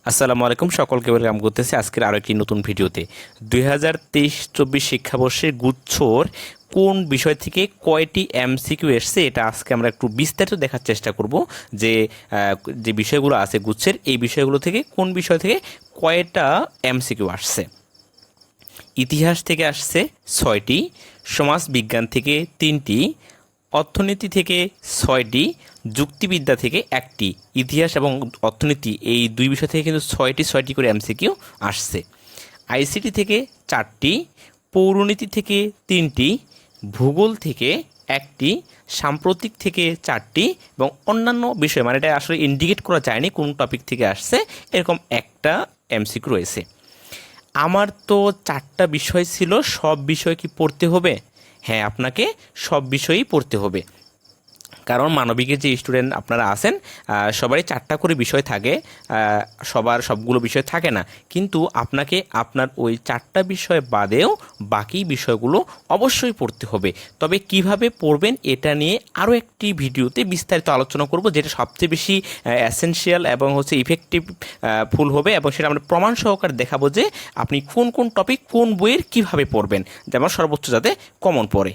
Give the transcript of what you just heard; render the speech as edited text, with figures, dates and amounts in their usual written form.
আসসালামু আলাইকুম, সকলকে ওয়েলকাম করতেছি আজকের আরও একটি নতুন ভিডিওতে। 2023-24 শিক্ষাবর্ষের গুচ্ছর কোন বিষয় থেকে কয়টি এমসিকিউ এসছে এটা আজকে আমরা একটু বিস্তারিত দেখার চেষ্টা করব। যে যে বিষয়গুলো আছে গুচ্ছের, এই বিষয়গুলো থেকে কোন বিষয় থেকে কয়টা এমসিকিউ আসছে। ইতিহাস থেকে আসছে 6টি, সমাজ বিজ্ঞান থেকে 3টি, অর্থনীতি থেকে 6টি, যুক্তিবিদ্যা থেকে 1টি। ইতিহাস এবং অর্থনীতি এই দুই বিষয় থেকে কিন্তু 6টি করে এমসিকিউ আসছে। আইসিটি থেকে 4টি, পৌরনীতি থেকে 3টি, ভূগোল থেকে 1টি, সাম্প্রতিক থেকে 4টি এবং অন্যান্য বিষয়, মানে এটা আসলে ইন্ডিকেট করা যায়নি কোন টপিক থেকে আসছে, এরকম একটা এমসিকিউ রয়েছে। আমার তো 4টা বিষয় ছিল, সব বিষয় কি পড়তে হবে? হ্যাঁ, আপনাকে সব বিষয়ই পড়তে হবে, কারণ মানবিকের যে স্টুডেন্ট আপনারা আছেন সবারই 4টা করে বিষয় থাকে, সবার সবগুলো বিষয় থাকে না, কিন্তু আপনাকে আপনার ওই 4টা বিষয় বাদেও বাকি বিষয়গুলো অবশ্যই পড়তে হবে। তবে কিভাবে পড়বেন এটা নিয়ে আরও একটি ভিডিওতে বিস্তারিত আলোচনা করব, যেটা সবচেয়ে বেশি এসেনশিয়াল এবং ইফেক্টিভ ফুল হবে, এবং সেটা আমরা প্রমাণ সহকারে দেখাবো যে আপনি কোন কোন টপিক কোন বইয়ের কিভাবে পড়বেন, যেমন সর্বোচ্চ যাতে কমন পড়ে।